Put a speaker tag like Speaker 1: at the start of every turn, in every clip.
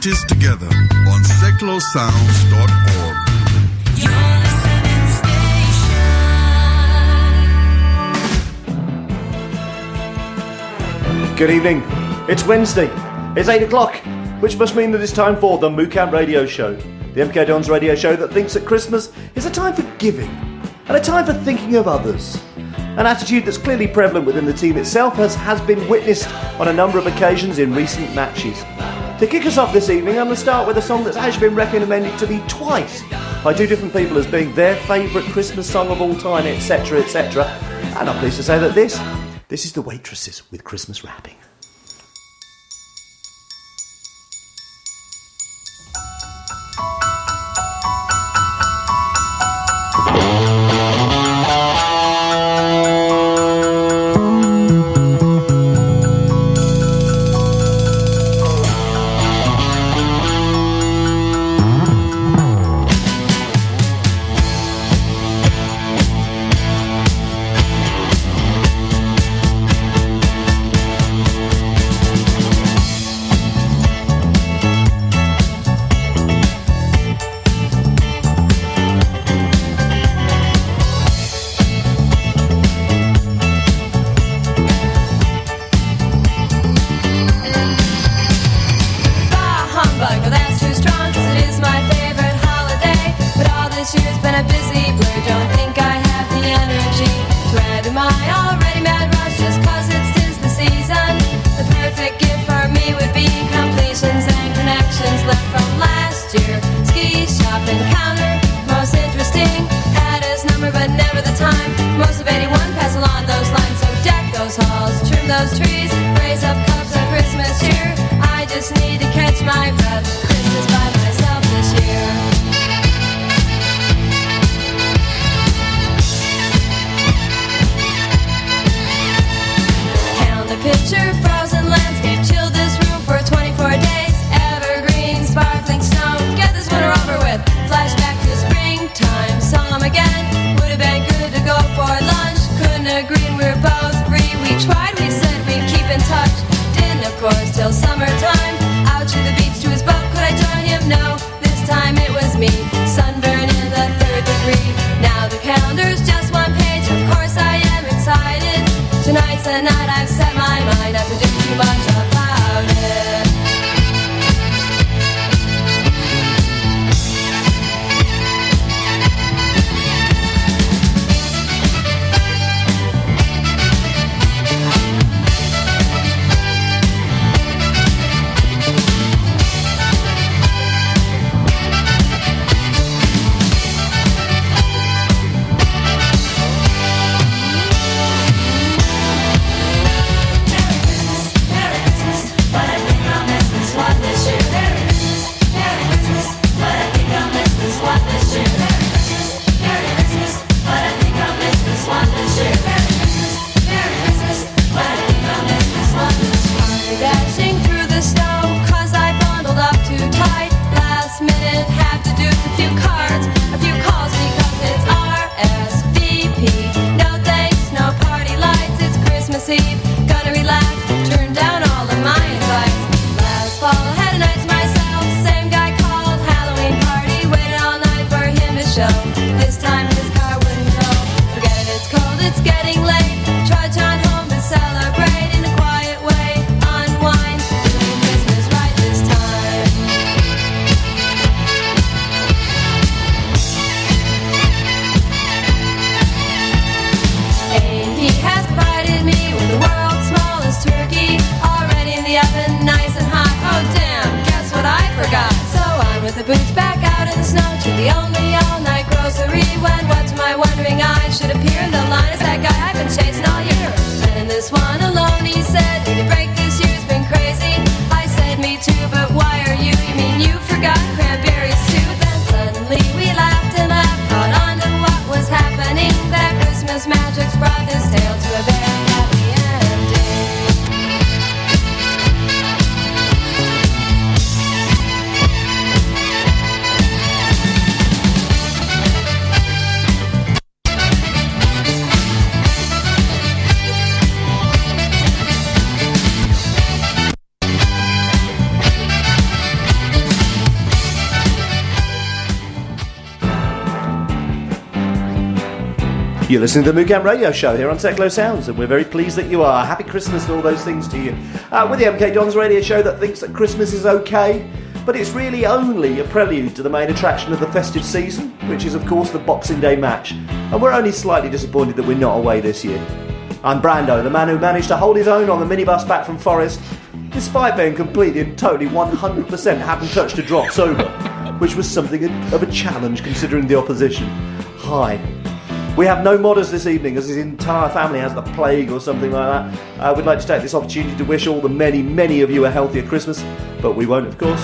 Speaker 1: artists together on seclosounds.org.
Speaker 2: Good evening. It's Wednesday. It's 8 o'clock, which must mean that it's time for the MooCamp Radio Show, the MK Dons radio show that thinks that Christmas is a time for giving and a time for thinking of others. An attitude that's clearly prevalent within the team itself has been witnessed on a number of occasions in recent matches. To kick us off this evening, I'm going to start with a song that's actually been recommended to me twice by two different people as being their favourite Christmas song of all time, etc, etc. And I'm pleased to say that this is the Waitresses with Christmas Wrapping. You're listening to the MooCamp Radio Show here on Techno Sounds, and we're very pleased that you are. Happy Christmas and all those things to you. With the MK Dons radio show that thinks that Christmas is okay, but it's really only a prelude to the main attraction of the festive season, which is, of course, the Boxing Day match. And we're only slightly disappointed that we're not away this year. I'm Brando, the man who managed to hold his own on the minibus back from Forest, despite being completely and totally 100% haven't touched a drop sober, which was something of a challenge considering the opposition. Hi. We have no modders this evening, as his entire family has the plague or something like that. We'd like to take this opportunity to wish all the many, many of you a healthier Christmas, but we won't, of course.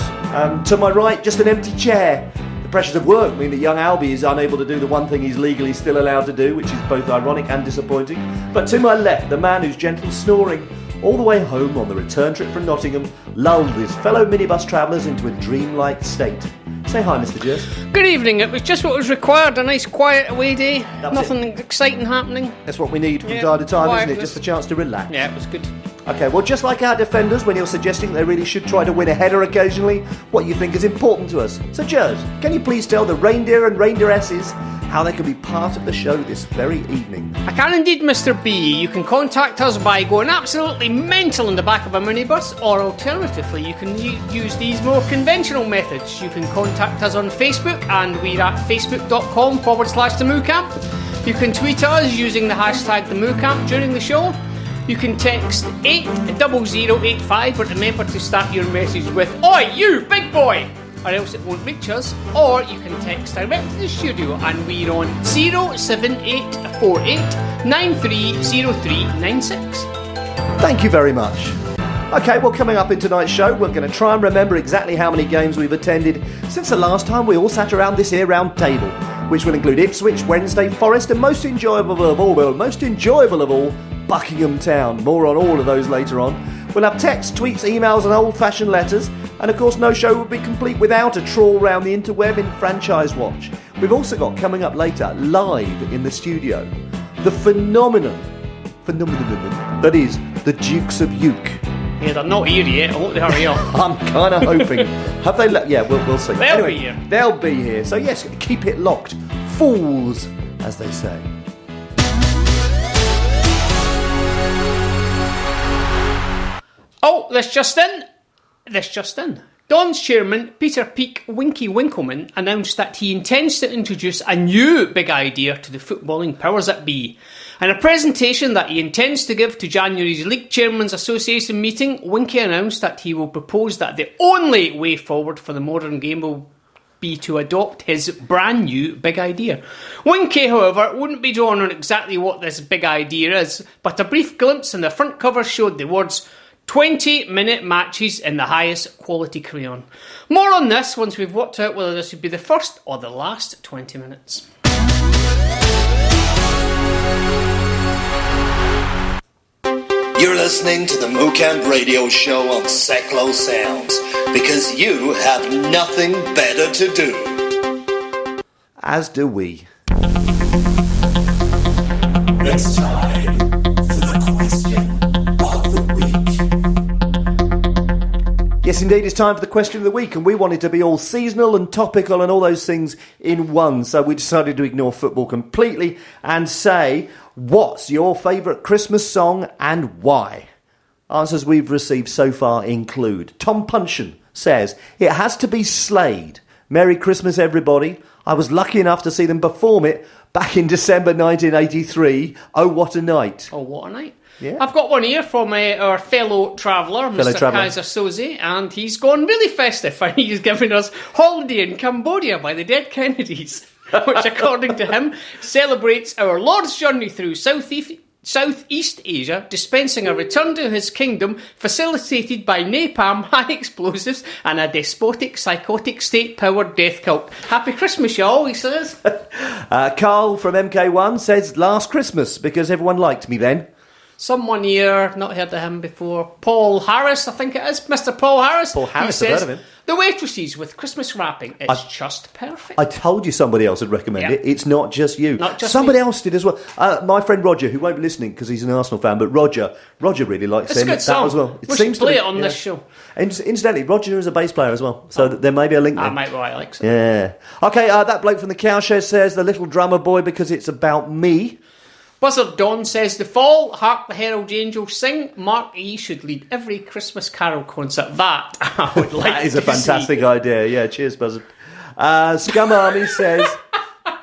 Speaker 2: To my right, just an empty chair. The pressures of work mean that young Albie is unable to do the one thing he's legally still allowed to do, which is both ironic and disappointing. But to my left, the man whose gentle snoring all the way home on the return trip from Nottingham lulled his fellow minibus travellers into a dreamlike state. Say hi, Mr. Gers.
Speaker 3: Good evening. It was just what was required. A nice quiet away day. Nothing exciting happening.
Speaker 2: That's what we need from time to time, isn't it? Just a chance to relax.
Speaker 3: Yeah, it was good.
Speaker 2: Okay, well, just like our defenders, when you're suggesting they really should try to win a header occasionally, what you think is important to us. So, Gers, can you please tell the reindeer and reindeeresses how they can be part of the show this very evening?
Speaker 3: I can indeed, Mr. B. You can contact us by going absolutely mental in the back of a minibus, or alternatively, you can use these more conventional methods. You can contact us on Facebook, and we're at facebook.com/the MooCamp. You can tweet us using the hashtag the MooCamp during the show. You can text 80085, but remember to start your message with "Oi, you, big boy!" or else it won't reach us. Or you can text direct to the studio, and we're on 07848930396.
Speaker 2: Thank you very much. Okay, well, coming up in tonight's show, we're going to try and remember exactly how many games we've attended since the last time we all sat around this here round table, which will include Ipswich, Wednesday, Forest, and most enjoyable of all, Buckingham Town. More on all of those later on. We'll have texts, tweets, emails, and old-fashioned letters. And of course, no show would be complete without a trawl round the interweb in Franchise Watch. We've also got coming up later, live in the studio, the phenomenon that is the Dukes of Uke.
Speaker 3: Yeah, they're not here yet. I hope they hurry up.
Speaker 2: I'm kind of hoping. Have they? Yeah, we'll see.
Speaker 3: They'll be here.
Speaker 2: They'll be here. So yes, keep it locked. Fools, as they say.
Speaker 3: Oh, this just in. Don's chairman, Peter Peake Winky Winkleman, announced that he intends to introduce a new big idea to the footballing powers that be. In a presentation that he intends to give to January's League Chairman's Association meeting, Winky announced that he will propose that the only way forward for the modern game will be to adopt his brand new big idea. Winky, however, wouldn't be drawn on exactly what this big idea is, but a brief glimpse in the front cover showed the words 20-minute matches in the highest quality crayon. More on this once we've worked out whether this would be the first or the last 20 minutes.
Speaker 4: You're listening to the MooCamp Radio Show on Techno Sounds, because you have nothing better to do.
Speaker 2: As do we.
Speaker 4: It's time for the question of the week.
Speaker 2: Yes, indeed, it's time for the question of the week, and we wanted to be all seasonal and topical and all those things in one, so we decided to ignore football completely and say, what's your favourite Christmas song and why? Answers we've received so far include Tom Punchin says, it has to be Slade. Merry Christmas, everybody. I was lucky enough to see them perform it back in December 1983. Oh, what a night.
Speaker 3: Oh, what a night.
Speaker 2: Yeah.
Speaker 3: I've got one here from our fellow traveller, Mr. Kaiser Soze, and he's gone really festive, and he's given us Holiday in Cambodia by the Dead Kennedys, which, according to him, celebrates our Lord's journey through Southeast Asia, dispensing a return to his kingdom facilitated by napalm, high explosives, and a despotic, psychotic, state-powered death cult. Happy Christmas, y'all, he says.
Speaker 2: Carl from MK1 says, last Christmas, because everyone liked me then.
Speaker 3: Someone here, not heard of him before, Paul Harris, I think it is, Mr. Paul Harris.
Speaker 2: Paul Harris,
Speaker 3: he says,
Speaker 2: I've heard of him.
Speaker 3: The Waitresses with Christmas wrapping, it's just perfect.
Speaker 2: I told you somebody else would recommend it. It's not just you.
Speaker 3: Not just
Speaker 2: somebody
Speaker 3: me.
Speaker 2: else did as well. My friend Roger, who won't be listening because he's an Arsenal fan, but Roger really likes
Speaker 3: it's a good song.
Speaker 2: that as well.
Speaker 3: We should play it on this show.
Speaker 2: And incidentally, Roger is a bass player as well, so there may be a link there.
Speaker 3: I might like it.
Speaker 2: Yeah. Okay, that bloke from the cowshed says, the little drummer boy, because it's about me.
Speaker 3: Buzzard Dawn says, the fall, hark the herald angels sing. Mark E should lead every Christmas carol concert. That I would like
Speaker 2: That is a
Speaker 3: to
Speaker 2: fantastic
Speaker 3: see.
Speaker 2: idea. Yeah, cheers, Buzzard. Scum Army says...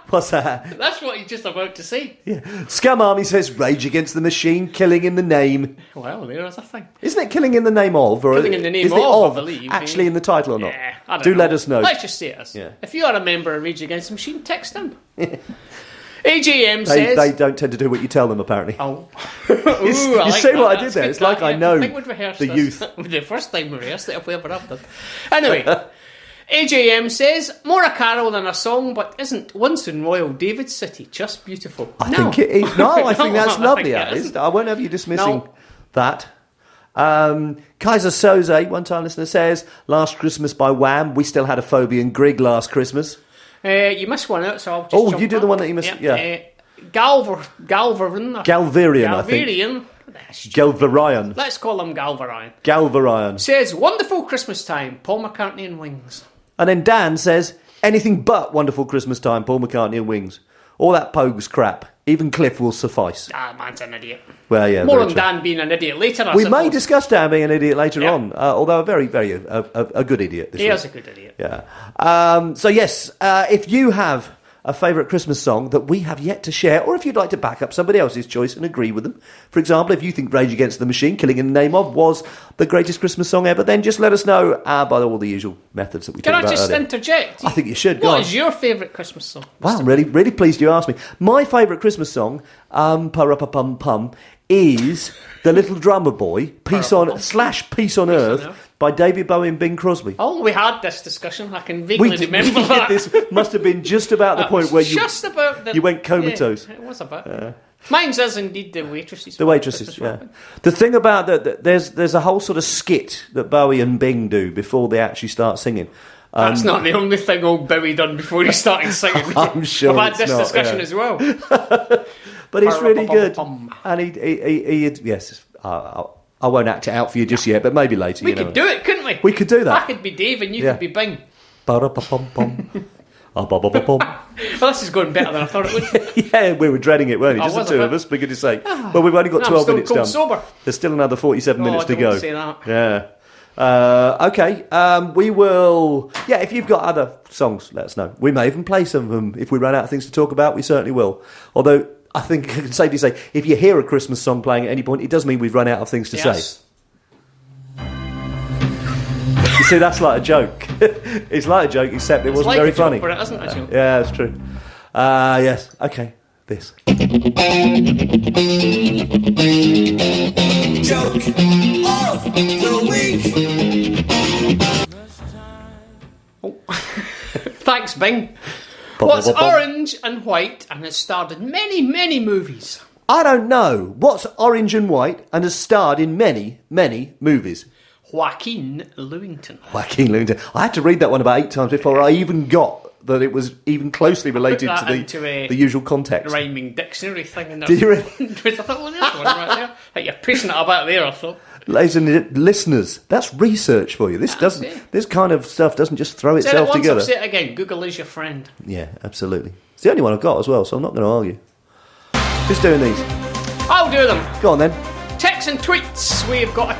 Speaker 2: What's that?
Speaker 3: That's what he's just about to say.
Speaker 2: Yeah. Scum Army says, Rage Against the Machine, Killing in the Name.
Speaker 3: Well, there's a thing.
Speaker 2: Isn't it Killing in the Name of? Or
Speaker 3: Killing in the Name
Speaker 2: is it
Speaker 3: of, I believe.
Speaker 2: actually in the title or not?
Speaker 3: Yeah, I don't
Speaker 2: Do
Speaker 3: know.
Speaker 2: let us know.
Speaker 3: Let's just say it is.
Speaker 2: Yeah.
Speaker 3: If you are a member of Rage Against the Machine, text them. AJM
Speaker 2: They
Speaker 3: says...
Speaker 2: don't tend to do what you tell them, apparently.
Speaker 3: Oh.
Speaker 2: You
Speaker 3: like
Speaker 2: see
Speaker 3: that.
Speaker 2: what I did
Speaker 3: That's
Speaker 2: there?
Speaker 3: good,
Speaker 2: It's like
Speaker 3: that,
Speaker 2: I
Speaker 3: yeah.
Speaker 2: know
Speaker 3: think we'd rehearsed
Speaker 2: the
Speaker 3: this.
Speaker 2: youth.
Speaker 3: The first time we rehearsed it, if we ever have done. Anyway, AJM says, more a carol than a song, but isn't Once in Royal David's City just beautiful?
Speaker 2: I think it is. No, I think that's
Speaker 3: I
Speaker 2: lovely.
Speaker 3: think
Speaker 2: That
Speaker 3: it
Speaker 2: is.
Speaker 3: isn't.
Speaker 2: I won't have you dismissing
Speaker 3: No.
Speaker 2: that. Kaiser Soze, one-time listener, says, Last Christmas by Wham. We still had a Phoebe Grig last Christmas.
Speaker 3: You missed one out, so I'll just
Speaker 2: Oh,
Speaker 3: jump
Speaker 2: you do
Speaker 3: up.
Speaker 2: the one that you missed, yeah.
Speaker 3: Galverian.
Speaker 2: Galverian, I think.
Speaker 3: Galverian.
Speaker 2: Galverian.
Speaker 3: Let's call him Galverian.
Speaker 2: Galverian.
Speaker 3: Says, wonderful Christmas time, Paul McCartney and Wings.
Speaker 2: And then Dan says, anything but Wonderful Christmas Time, Paul McCartney and Wings. All that Pogues crap. Even Cliff will suffice.
Speaker 3: Ah, man's an idiot.
Speaker 2: Well, yeah.
Speaker 3: More
Speaker 2: very
Speaker 3: on
Speaker 2: true.
Speaker 3: Dan being an idiot later, I
Speaker 2: We
Speaker 3: suppose.
Speaker 2: may discuss Dan being an idiot later
Speaker 3: Yeah.
Speaker 2: on, although a very, very a good idiot. This
Speaker 3: He
Speaker 2: week.
Speaker 3: is a good idiot.
Speaker 2: Yeah. So yes, if you have a favourite Christmas song that we have yet to share, or if you'd like to back up somebody else's choice and agree with them, for example, if you think Rage Against the Machine, Killing in the Name of, was the greatest Christmas song ever, then just let us know by all the usual methods that we
Speaker 3: Can
Speaker 2: talked
Speaker 3: I
Speaker 2: about
Speaker 3: just
Speaker 2: earlier.
Speaker 3: interject?
Speaker 2: I think you should. Go
Speaker 3: What
Speaker 2: on.
Speaker 3: is your favourite Christmas song?
Speaker 2: Wow, I'm really, really pleased you asked me. My favourite Christmas song, Pa-ra-pa-pum-pum, is The Little Drummer Boy, Peace on Earth, by David Bowie and Bing Crosby.
Speaker 3: Oh, we had this discussion. I can vaguely remember
Speaker 2: did
Speaker 3: that.
Speaker 2: This must have been just about the
Speaker 3: That
Speaker 2: point
Speaker 3: was
Speaker 2: where you
Speaker 3: just about the,
Speaker 2: you went comatose.
Speaker 3: Yeah, it was about. Mine's is indeed the Waitresses.
Speaker 2: The Waitresses,
Speaker 3: Christmas
Speaker 2: yeah.
Speaker 3: Robin.
Speaker 2: The thing about that, there's a whole sort of skit that Bowie and Bing do before they actually start singing.
Speaker 3: That's not the only thing old Bowie done before he started singing.
Speaker 2: I'm sure
Speaker 3: We've had
Speaker 2: it's
Speaker 3: this
Speaker 2: not,
Speaker 3: discussion
Speaker 2: yeah.
Speaker 3: as well.
Speaker 2: But it's really good.
Speaker 3: Pum.
Speaker 2: And he yes, I won't act it out for you just yet, but maybe later.
Speaker 3: We could do it, couldn't we?
Speaker 2: We could do that.
Speaker 3: I could be Dave and you
Speaker 2: Yeah.
Speaker 3: could be Bing.
Speaker 2: Ba-da-pa-pum-pum. Ah-ba-ba-ba-pum.
Speaker 3: Well, this is going better than I thought it would.
Speaker 2: Yeah, we were dreading it, weren't we?
Speaker 3: I
Speaker 2: Just the
Speaker 3: was
Speaker 2: two
Speaker 3: a
Speaker 2: of
Speaker 3: bit.
Speaker 2: us, we could say. Well, we've only got
Speaker 3: I'm
Speaker 2: 12
Speaker 3: still
Speaker 2: minutes
Speaker 3: cold
Speaker 2: done.
Speaker 3: sober.
Speaker 2: There's still another 47 minutes to
Speaker 3: don't
Speaker 2: go.
Speaker 3: say that.
Speaker 2: Yeah. Okay. We will. Yeah, if you've got other songs, let us know. We may even play some of them. If we run out of things to talk about, we certainly will. Although, I think I can safely say, if you hear a Christmas song playing at any point, it does mean we've run out of things to say.
Speaker 3: Yes.
Speaker 2: You see, that's like a joke. It's like a joke, except it
Speaker 3: It's
Speaker 2: wasn't
Speaker 3: like
Speaker 2: very
Speaker 3: a joke,
Speaker 2: funny.
Speaker 3: but it isn't a joke.
Speaker 2: Yeah, that's true. Yes. Okay. This.
Speaker 4: Joke of the week.
Speaker 3: Thanks, Bing. What's orange and white and has starred in many, many movies?
Speaker 2: I don't know. What's orange and white and has starred in many, many movies?
Speaker 3: Joaquin Lewington.
Speaker 2: Joaquin Lewington. I had to read that one about 8 times before I even got that it was even closely related
Speaker 3: that
Speaker 2: to
Speaker 3: into
Speaker 2: the usual context.
Speaker 3: Rhyming dictionary thing in there.
Speaker 2: Did you really?
Speaker 3: I thought, well, there's one right there. Like, you're pushing it about there, I thought.
Speaker 2: Ladies and listeners, that's research for you. This doesn't.
Speaker 3: it.
Speaker 2: This kind of stuff doesn't just throw
Speaker 3: Said it
Speaker 2: itself
Speaker 3: once,
Speaker 2: together.
Speaker 3: I'll say it again. Google is your friend.
Speaker 2: Yeah, absolutely. It's the only one I've got as well, so I'm not going to argue. Who's doing these?
Speaker 3: I'll do them.
Speaker 2: Go on then.
Speaker 3: Texts and tweets. We've got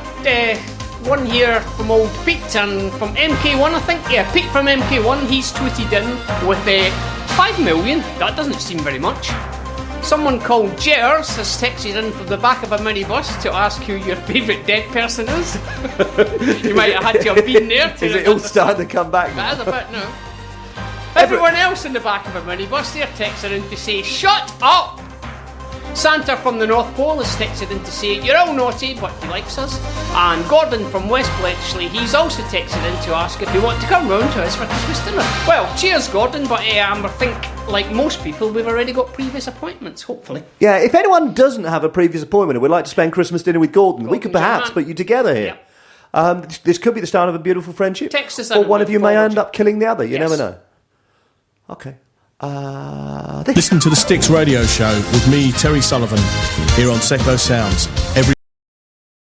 Speaker 3: one here from old Pete and from MK1, I think. Yeah, Pete from MK1. He's tweeted in with 5 million. That doesn't seem very much. Someone called Gers has texted in from the back of a minibus to ask who your favourite dead person is. You might have had to have been there to
Speaker 2: Is it all starting to come back now?
Speaker 3: That is a bit, no. Everyone else in the back of a minibus, they're texting in to say, shut up! Santa from the North Pole has texted in to say, you're all naughty, but he likes us. And Gordon from West Bletchley, he's also texted in to ask if we want to come round to us for Christmas dinner. Well, cheers, Gordon, but I think, like most people, we've already got previous appointments, hopefully.
Speaker 2: Yeah, if anyone doesn't have a previous appointment and would like to spend Christmas dinner with Gordon, we could perhaps
Speaker 3: Johan.
Speaker 2: put you together here.
Speaker 3: Yep.
Speaker 2: This could be the start of a beautiful friendship.
Speaker 3: Text us
Speaker 2: or
Speaker 3: in
Speaker 2: one
Speaker 3: and
Speaker 2: of you
Speaker 3: we'll
Speaker 2: may
Speaker 3: forward
Speaker 2: end
Speaker 3: you.
Speaker 2: up killing the other. You
Speaker 3: Yes.
Speaker 2: never know. Okay. This.
Speaker 5: Listen to the Styx Radio Show with me, Terry Sullivan, here on Seclo Sounds every